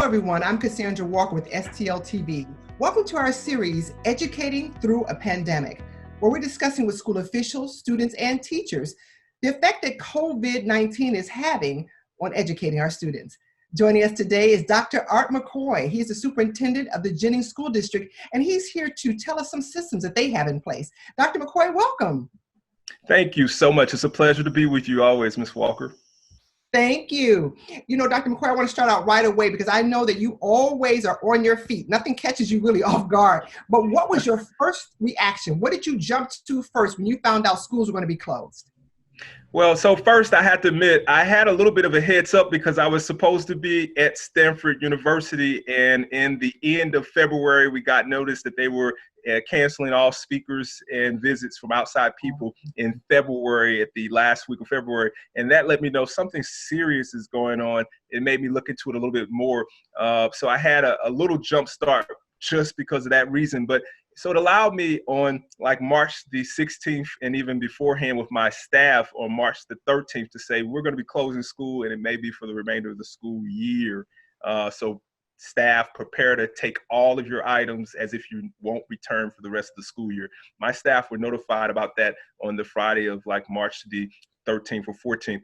everyone. I'm Cassandra Walker with STL TV. Welcome to our series, Educating Through a Pandemic, where we're discussing with school officials, students, and teachers the effect that COVID-19 is having on educating our students. Joining us today is Dr. Art McCoy. He's the superintendent of the Jennings School District, and he's here to tell us some systems that they have in place. Dr. McCoy, welcome. Thank you so much. It's a pleasure to be with you always, Ms. Walker. Thank you. You know, Dr. McCoy, I want to start out right away because I know that you always are on your feet. Nothing catches you really off guard. But what was your first reaction? What did you jump to first when you found out schools were going to be closed? Well, so first I have to admit, I had a little bit of a heads up because I was supposed to be at Stanford University, and in the end of February, we got notice that they were canceling all speakers and visits from outside people in February, at the last week of February. And that let me know something serious is going on. It made me look into it a little bit more. So I had a little jump start just because of that reason. But so it allowed me on like March the 16th and even beforehand with my staff on March the 13th to say, we're going to be closing school and it may be for the remainder of the school year. So staff, prepare to take all of your items as if you won't return for the rest of the school year. My staff were notified about that on the Friday of like March the 13th or 14th.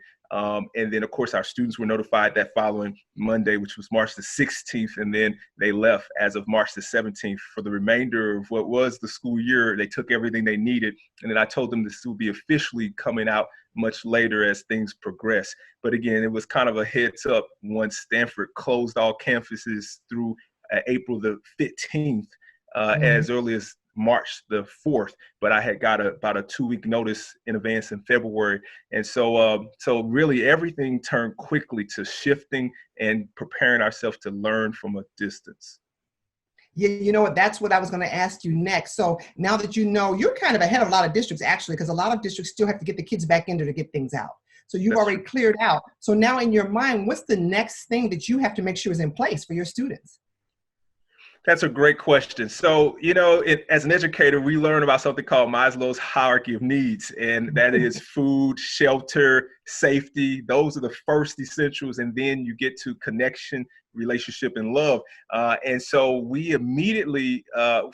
And then, of course, our students were notified that following Monday, which was March the 16th, and then they left as of March the 17th for the remainder of what was the school year. They took everything they needed, and then I told them this will be officially coming out much later as things progress. But again, it was kind of a heads up once Stanford closed all campuses through April the 15th, as early as March the 4th, but I had got about a 2-week notice in advance in February. And so really everything turned quickly to shifting and preparing ourselves to learn from a distance. Yeah, you know what? That's what I was going to ask you next. So now that you know, you're kind of ahead of a lot of districts, actually, because a lot of districts still have to get the kids back in there to get things out. So you've already cleared out. So now in your mind, what's the next thing that you have to make sure is in place for your students? That's a great question. So, you know, as an educator, we learn about something called Maslow's hierarchy of needs, and that is food, shelter, safety. Those are the first essentials, and then you get to connection, relationship, and love. And so we immediately,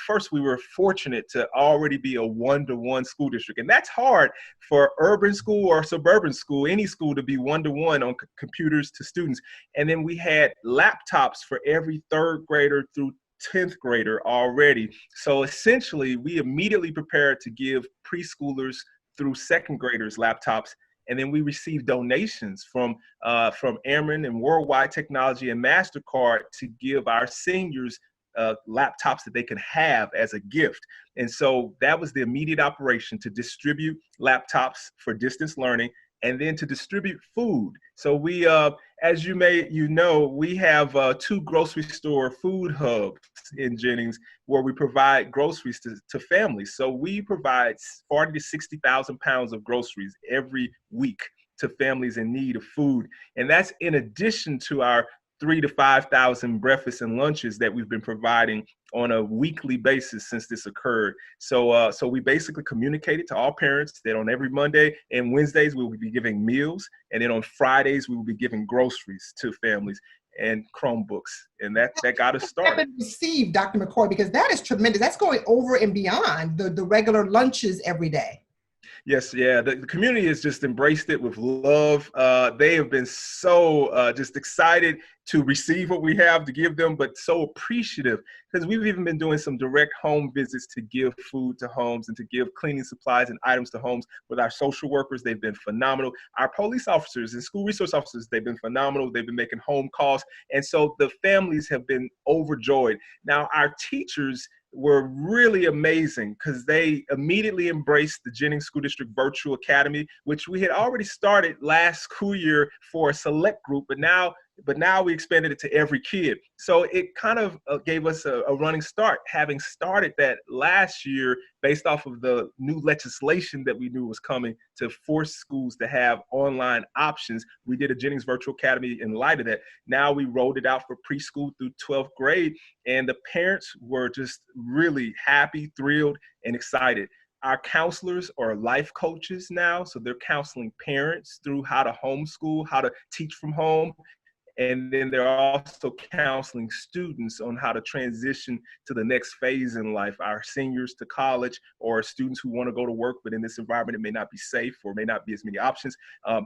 first, we were fortunate to already be a one-to-one school district, and that's hard for urban school or suburban school, any school, to be one-to-one on computers to students. And then we had laptops for every third grader through 10th grader already. So essentially, we immediately prepared to give preschoolers through second graders laptops. And then we received donations from Airman and Worldwide Technology and MasterCard to give our seniors laptops that they can have as a gift. And so that was the immediate operation, to distribute laptops for distance learning and then to distribute food. So we, as you know, we have 2 grocery store food hubs in Jennings where we provide groceries to families. So we provide 40 to 60,000 pounds of groceries every week to families in need of food. And that's in addition to our 3,000 to 5,000 breakfasts and lunches that we've been providing on a weekly basis since this occurred. So we basically communicated to all parents that on every Monday and Wednesdays we will be giving meals, and then on Fridays we will be giving groceries to families and Chromebooks, and that got us started. Been received, Dr. McCoy, because that is tremendous. That's going over and beyond the regular lunches every day. Yes, yeah, the community has just embraced it with love. They have been so just excited to receive what we have to give them, but so appreciative, because we've even been doing some direct home visits to give food to homes and to give cleaning supplies and items to homes with our social workers. They've been phenomenal. Our police officers and school resource officers, they've been phenomenal. They've been making home calls. And so the families have been overjoyed. Now, our teachers were really amazing because they immediately embraced the Jennings School District Virtual Academy, which we had already started last school year for a select group, but now we expanded it to every kid. So it kind of gave us a running start, having started that last year based off of the new legislation that we knew was coming to force schools to have online options. We did a Jennings Virtual Academy in light of that. Now we rolled it out for preschool through 12th grade, and the parents were just really happy, thrilled, and excited. Our counselors are life coaches now, so they're counseling parents through how to homeschool, how to teach from home. And then they're also counseling students on how to transition to the next phase in life, our seniors to college, or students who want to go to work, but in this environment, it may not be safe or may not be as many options.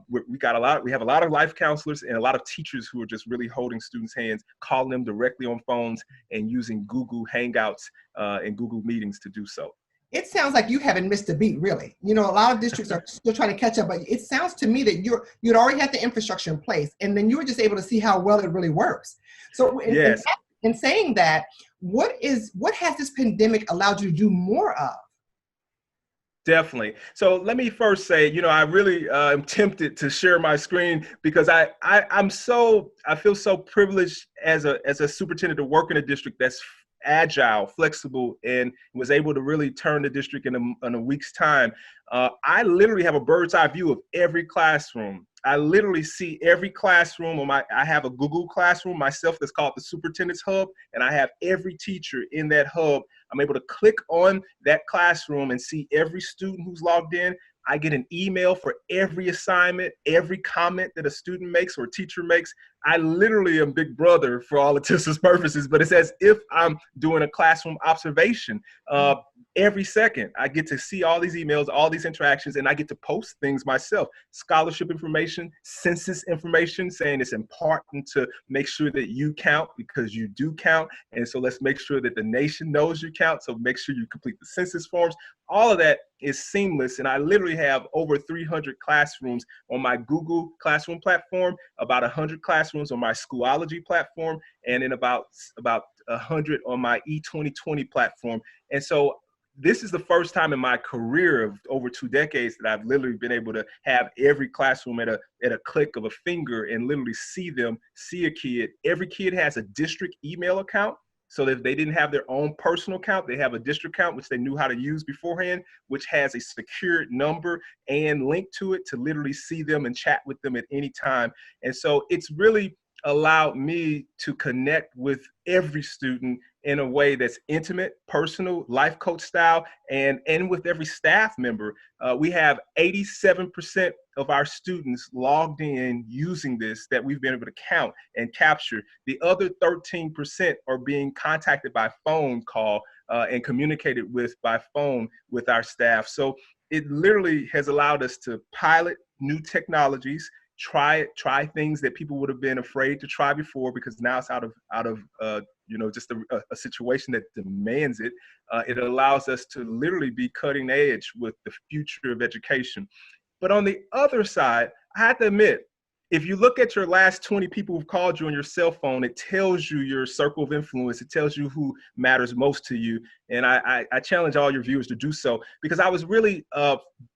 We have a lot of life counselors and a lot of teachers who are just really holding students' hands, calling them directly on phones and using Google Hangouts and Google Meetings to do so. It sounds like you haven't missed a beat, really. You know, a lot of districts are still trying to catch up, but it sounds to me that you'd already had the infrastructure in place, and then you were just able to see how well it really works. So Yes. in saying that, what has this pandemic allowed you to do more of? Definitely. So let me first say, I really am tempted to share my screen because I feel so privileged as a superintendent to work in a district that's agile, flexible, and was able to really turn the district in a week's time. I literally have a bird's eye view of every classroom. I literally see every classroom I have a Google Classroom myself that's called the Superintendent's Hub, and I have every teacher in that hub. I'm able to click on that classroom and see every student who's logged in. I get an email for every assignment, every comment that a student makes or a teacher makes. I literally am Big Brother for all intents and purposes, but it's as if I'm doing a classroom observation. Every second, I get to see all these emails, all these interactions, and I get to post things myself. Scholarship information, census information, saying it's important to make sure that you count because you do count. And so let's make sure that the nation knows you count. So make sure you complete the census forms. All of that is seamless. And I literally have over 300 classrooms on my Google Classroom platform, about 100 classrooms on my Schoology platform, and in about 100 on my E2020 platform. And so this is the first time in my career of over 2 decades that I've literally been able to have every classroom at a click of a finger and literally see a kid. Every kid has a district email account. So that if they didn't have their own personal account, they have a district account, which they knew how to use beforehand, which has a secured number and link to it to literally see them and chat with them at any time. And so it's really allowed me to connect with every student in a way that's intimate, personal, life coach style, and with every staff member. We have 87% of our students logged in using this that we've been able to count and capture. The other 13% are being contacted by phone call and communicated with by phone with our staff. So it literally has allowed us to pilot new technologies, try things that people would have been afraid to try before because now it's out of just a situation that demands it. It allows us to literally be cutting edge with the future of education. But on the other side, I have to admit, if you look at your last 20 people who've called you on your cell phone, it tells you your circle of influence. It tells you who matters most to you. And I challenge all your viewers to do so because I was really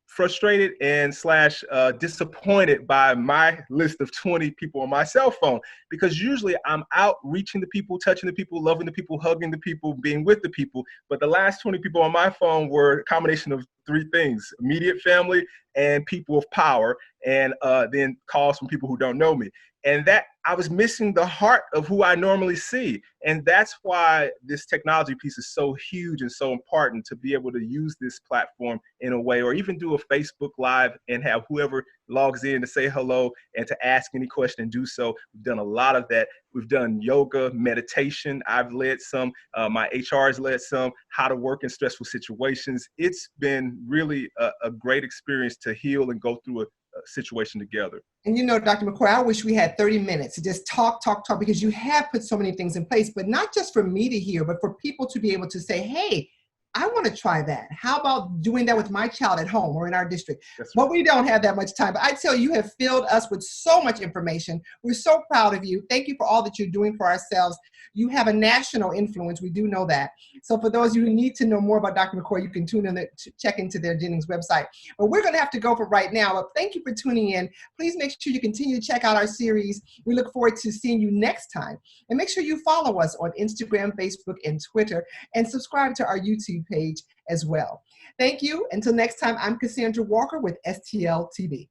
frustrated and / disappointed by my list of 20 people on my cell phone, because usually I'm out reaching the people, touching the people, loving the people, hugging the people, being with the people. But the last 20 people on my phone were a combination of 3 things: immediate family and people of power, and then calls from people who don't know me. And that I was missing the heart of who I normally see. And that's why this technology piece is so huge and so important, to be able to use this platform in a way, or even do a Facebook Live and have whoever logs in to say hello and to ask any question and do so. We've done a lot of that. We've done yoga, meditation. I've led some, my HR has led some, how to work in stressful situations. It's been really a great experience to heal and go through a situation together. And Dr. McCoy, I wish we had 30 minutes to just talk, because you have put so many things in place, but not just for me to hear, but for people to be able to say, hey, I want to try that. How about doing that with my child at home or in our district? That's right. But we don't have that much time. But I tell you, you have filled us with so much information. We're so proud of you. Thank you for all that you're doing for ourselves. You have a national influence. We do know that. So for those of you who need to know more about Dr. McCoy, you can tune in to check into their Jennings website. But we're going to have to go for right now. But thank you for tuning in. Please make sure you continue to check out our series. We look forward to seeing you next time. And make sure you follow us on Instagram, Facebook, and Twitter, and subscribe to our YouTube page as well. Thank you. Until next time, I'm Cassandra Walker with STL TV.